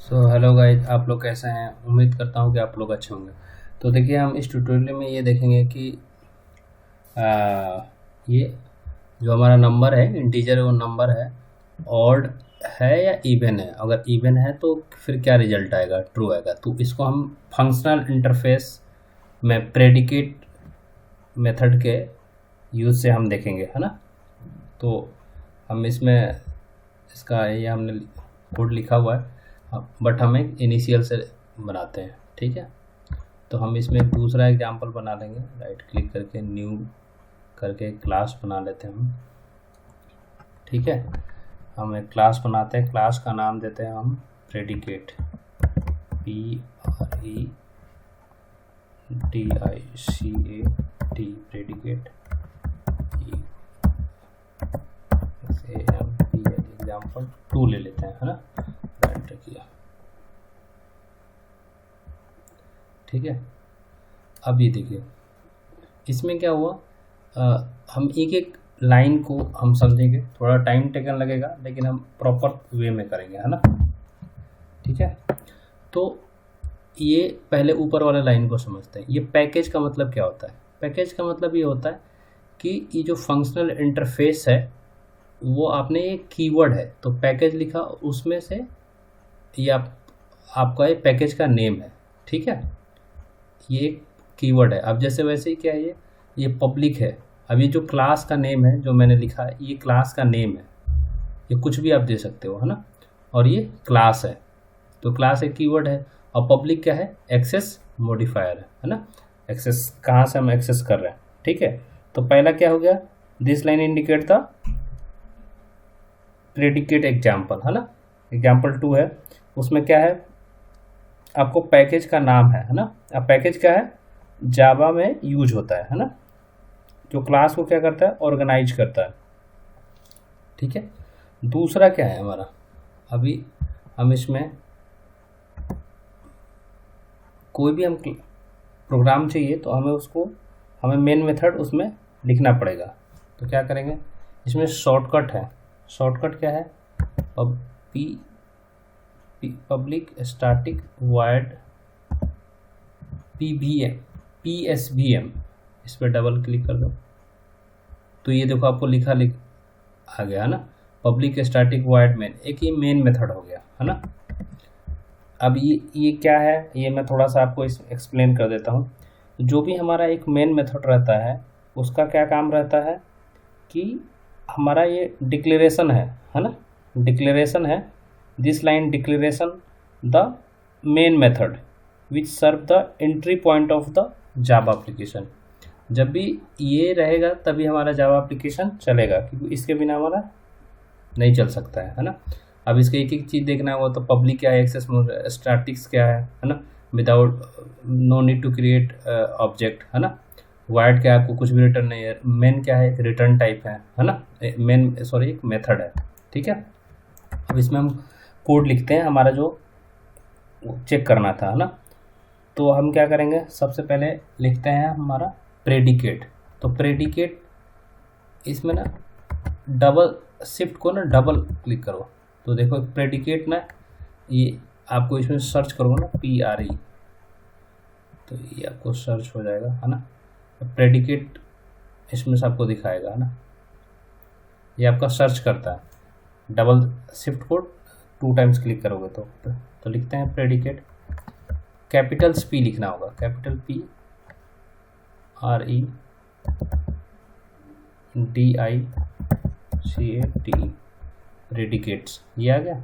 Hello guys, आप लोग कैसे हैं। उम्मीद करता हूँ कि आप लोग अच्छे होंगे। तो देखिए, हम इस ट्यूटोरियल में ये देखेंगे कि ये जो हमारा नंबर है, इंटीजर वो नंबर है, ऑड है या इवन है। अगर इवन है तो फिर क्या रिजल्ट आएगा, ट्रू आएगा। तो इसको हम फंक्शनल इंटरफेस में प्रेडिकेट मेथड के यूज़ से हम देखेंगे, है ना। तो हम इसमें इसका ये हमने कोड लिखा हुआ है, बट हम एक इनिशियल से बनाते हैं, ठीक है। तो हम इसमें एक दूसरा एग्जांपल बना लेंगे। राइट क्लिक करके न्यू करके क्लास बना लेते हैं हम, ठीक है। हम एक क्लास बनाते हैं, क्लास का नाम देते हैं हम प्रेडिकेट, PREDICAT, प्रेडिकेट। एग्जाम्पल 2 ले लेते हैं, है ना। एंटर किया, ठीक है। अब ये देखिए, इसमें क्या हुआ, हम एक एक लाइन को हम समझेंगे, थोड़ा टाइम टेकन लगेगा, लेकिन हम प्रॉपर वे में करेंगे, है ना, ठीक है। तो ये पहले ऊपर वाले लाइन को समझते हैं। ये पैकेज का मतलब क्या होता है। पैकेज का मतलब ये होता है कि ये जो फंक्शनल इंटरफेस है वो आपने ये कीवर्ड है, तो पैकेज लिखा, उसमें से ये आपका ये पैकेज का नेम है, ठीक है। ये एक कीवर्ड है। अब जैसे वैसे ही क्या है, ये पब्लिक है। अब ये जो क्लास का नेम है जो मैंने लिखा है, ये क्लास का नेम है। ये कुछ भी आप दे सकते हो, है ना। और ये क्लास है, तो क्लास एक कीवर्ड है। और पब्लिक क्या है, एक्सेस मॉडिफायर है ना। एक्सेस कहाँ से हम एक्सेस कर रहे हैं, ठीक है। तो पहला क्या हो गया, this line indicate the predicate example, है ना। एग्जाम्पल 2 है, उसमें क्या है, आपको पैकेज का नाम है ना। अब पैकेज क्या है, जावा में यूज होता है ना। जो क्लास को क्या करता है, ऑर्गेनाइज करता है, ठीक है। दूसरा क्या है हमारा, अभी हम इसमें कोई भी हम प्रोग्राम चाहिए तो हमें मेन मेथड उसमें लिखना पड़ेगा। तो क्या करेंगे, इसमें शॉर्टकट है। शॉर्टकट क्या है, पब्लिक स्टैटिक वॉइड PSVM, इस पर डबल क्लिक कर दो तो ये देखो आपको लिख आ गया, है ना। पब्लिक स्टैटिक वॉइड मेन, एक ये मेन मेथड हो गया, है ना। अब ये क्या है, ये मैं थोड़ा सा आपको एक्सप्लेन कर देता हूँ। जो भी हमारा एक मेन मेथड रहता है, उसका क्या काम रहता है कि हमारा ये डिक्लेरेशन है ना। डिक्लेरेशन है, this line declaration the main method which serve the entry point of the Java application. जब भी ये रहेगा तभी हमारा जावा एप्लीकेशन चलेगा, क्योंकि इसके बिना हमारा नहीं चल सकता है ना। अब इसका एक एक चीज़ देखना होगा, तो पब्लिक क्या है, एक्सेस स्टैटिक्स क्या है ना, without no need to create object, है ना। वाइड क्या है, आपको कुछ भी रिटर्न नहीं है। मेन क्या है, एक रिटर्न टाइप है ना। मेन सॉरी एक मेथड है, ठीक है। अब इसमें हम कोड लिखते हैं, हमारा जो चेक करना था, है ना। तो हम क्या करेंगे, सबसे पहले लिखते हैं हमारा प्रेडिकेट। तो प्रेडिकेट, इसमें ना डबल शिफ्ट को ना डबल क्लिक करो, तो देखो प्रेडिकेट ना, ये आपको इसमें सर्च करोगे ना PRE, तो ये आपको सर्च हो जाएगा, है ना। प्रेडिकेट इसमें से आपको दिखाएगा, है ना। ये आपका सर्च करता है। डबल शिफ्ट को 2 टाइम्स क्लिक करोगे तो लिखते हैं प्रेडिकेट। कैपिटल P लिखना होगा, कैपिटल PREDICAT, प्रेडिकेट्स, ये आ गया।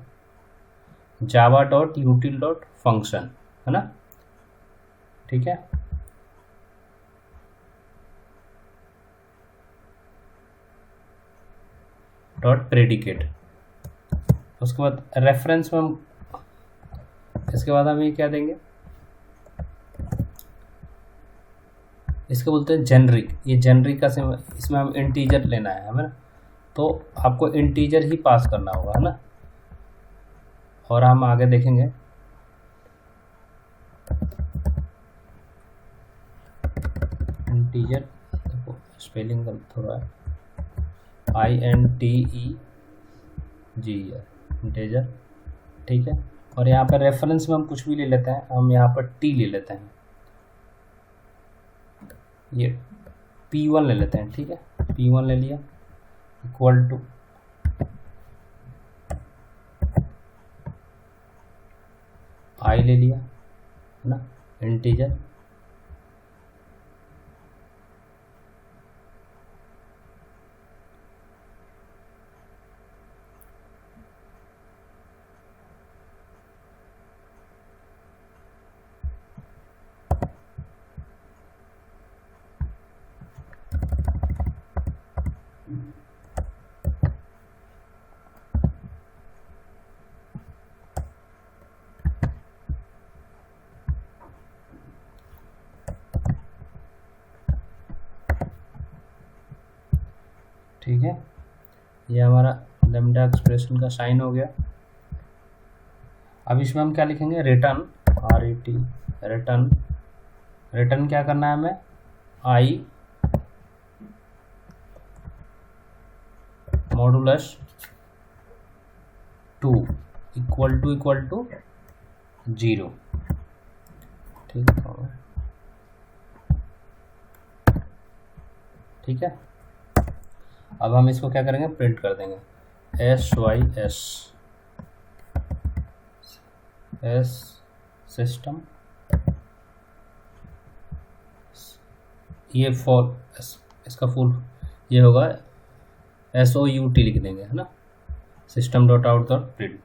java.util.function, है ना, ठीक है। डॉट प्रेडिकेट, उसके बाद रेफरेंस में हम, इसके बाद हम ये क्या देंगे, इसके बोलते हैं जेनरिक। ये जेनरिक का इसमें हम इंटीजर लेना है हमें, तो आपको इंटीजर ही पास करना होगा, है ना। और हम आगे देखेंगे, इंटीजर देखो स्पेलिंग थोड़ा है, INTEGR, इंटीजर, ठीक है। और यहाँ पर रेफरेंस में हम कुछ भी ले लेते हैं, हम यहाँ पर टी ले लेते हैं, ये P1 ले लेते हैं, ठीक है, P1 ले लिया इक्वल टू I ले लिया है ना, इंटीजर, ठीक है, ये हमारा लैम्डा एक्सप्रेशन का साइन हो गया। अब इसमें हम क्या लिखेंगे, रिटर्न, RET, रिटर्न, रिटर्न क्या करना है हमें, I मॉडुलस 2 इक्वल टू 0, ठीक है, ठीक है। अब हम इसको क्या करेंगे, प्रिंट कर देंगे, SYS S सिस्टम, ये फॉर इसका फुल ये होगा SOUT लिख देंगे, है ना, system dot out dot print.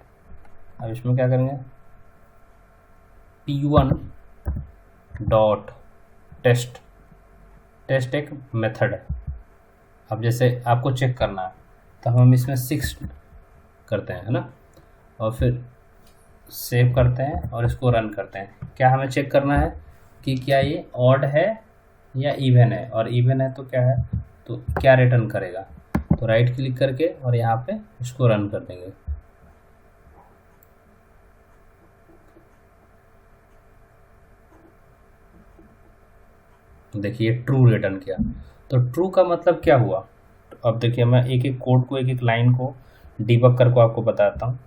अब इसमें क्या करेंगे, P1 डॉट टेस्ट, टेस्ट एक मेथड है। अब जैसे आपको चेक करना है तो हम इसमें 6 करते हैं, है ना, और फिर सेव करते हैं और इसको रन करते हैं। क्या हमें चेक करना है कि क्या ये ऑड है या इवन है, और इवन है तो क्या है, तो क्या रिटर्न करेगा, तो राइट क्लिक करके और यहाँ पे इसको रन कर देंगे। देखिए ट्रू रिटर्न किया, तो ट्रू का मतलब क्या हुआ। अब देखिए मैं एक एक कोड को, एक एक लाइन को डिबग करके आपको बताता हूँ।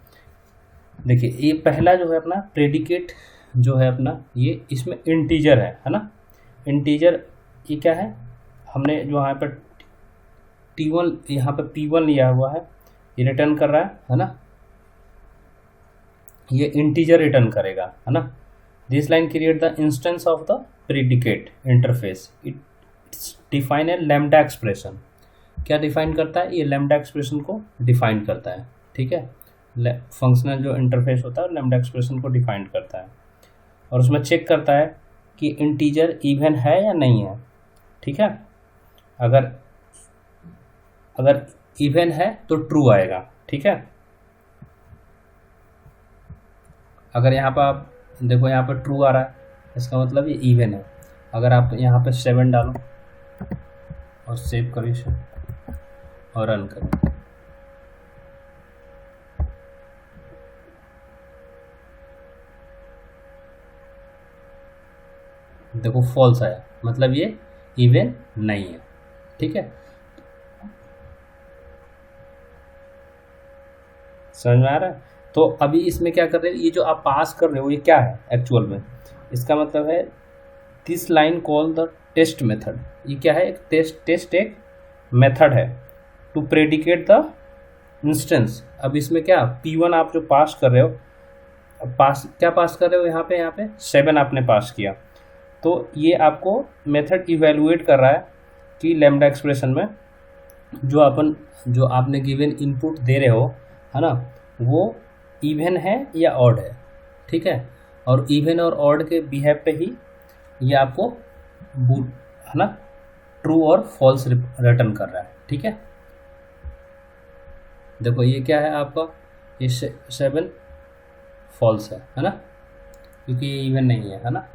देखिए ये पहला जो है अपना प्रेडिकेट जो है अपना, ये इसमें इंटीजर है ना, इंटीजर ये क्या है, हमने जो यहाँ पर T1 यहाँ पे P1 लिया हुआ है, ये रिटर्न कर रहा है ना, ये इंटीजर रिटर्न करेगा, है ना। This line create the instance of the predicate interface, it's define a lambda expression. क्या डिफाइन करता है, ये लैम्डा एक्सप्रेशन को डिफाइन करता है, ठीक है, फंक्शनल जो इंटरफेस होता है लैम्डा एक्सप्रेशन को डिफाइन करता है, और उसमें चेक करता है कि इंटीजर इवन है या नहीं है, ठीक है। अगर इवन है तो ट्रू आएगा, ठीक है। अगर यहाँ पर आप देखो, यहाँ पर ट्रू आ रहा है, इसका मतलब ये इवन है। अगर आप यहाँ पे 7 डालो और सेव करो इसे और रन करो, देखो फॉल्स आया, मतलब ये इवन नहीं है, ठीक है। समझ में आ रहा है। तो अभी इसमें क्या कर रहे हो, ये जो आप पास कर रहे हो ये क्या है एक्चुअल में, इसका मतलब है this line call the test method. ये क्या है, एक टेस्ट एक मेथड है टू प्रेडिकेट द इंस्टेंस। अब इसमें क्या P1 आप जो पास कर रहे हो, क्या पास कर रहे हो, यहाँ पे 7 आपने पास किया, तो ये आपको मेथड इवेलुएट कर रहा है कि लैम्डा एक्सप्रेशन में जो आपने गिवन इनपुट दे रहे हो, है ना, वो इवन है या ऑड है, ठीक है। और इवन और ऑड के बिहेव पे ही ये आपको है ना ट्रू और फॉल्स रिटर्न कर रहा है, ठीक है। देखो ये क्या है आपका, ये 7 फॉल्स है ना, क्योंकि ये इवन नहीं है ना,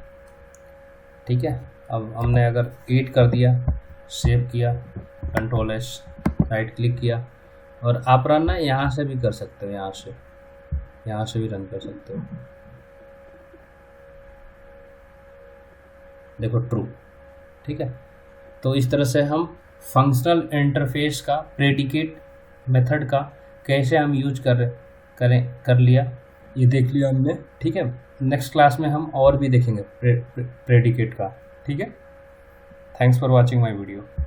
ठीक है। अब हमने अगर 8 कर दिया, सेव किया, Ctrl+S, राइट क्लिक किया, और आप रन ना यहाँ से भी कर सकते हो, यहाँ से भी रन कर सकते हो। देखो ट्रू, ठीक है। तो इस तरह से हम फंक्शनल इंटरफेस का प्रेडिकेट मेथड का कैसे हम यूज कर लिया, ये देख लिया हमने, ठीक है। नेक्स्ट क्लास में हम और भी देखेंगे प्रेडिकेट का, ठीक है। Thanks for watching my video.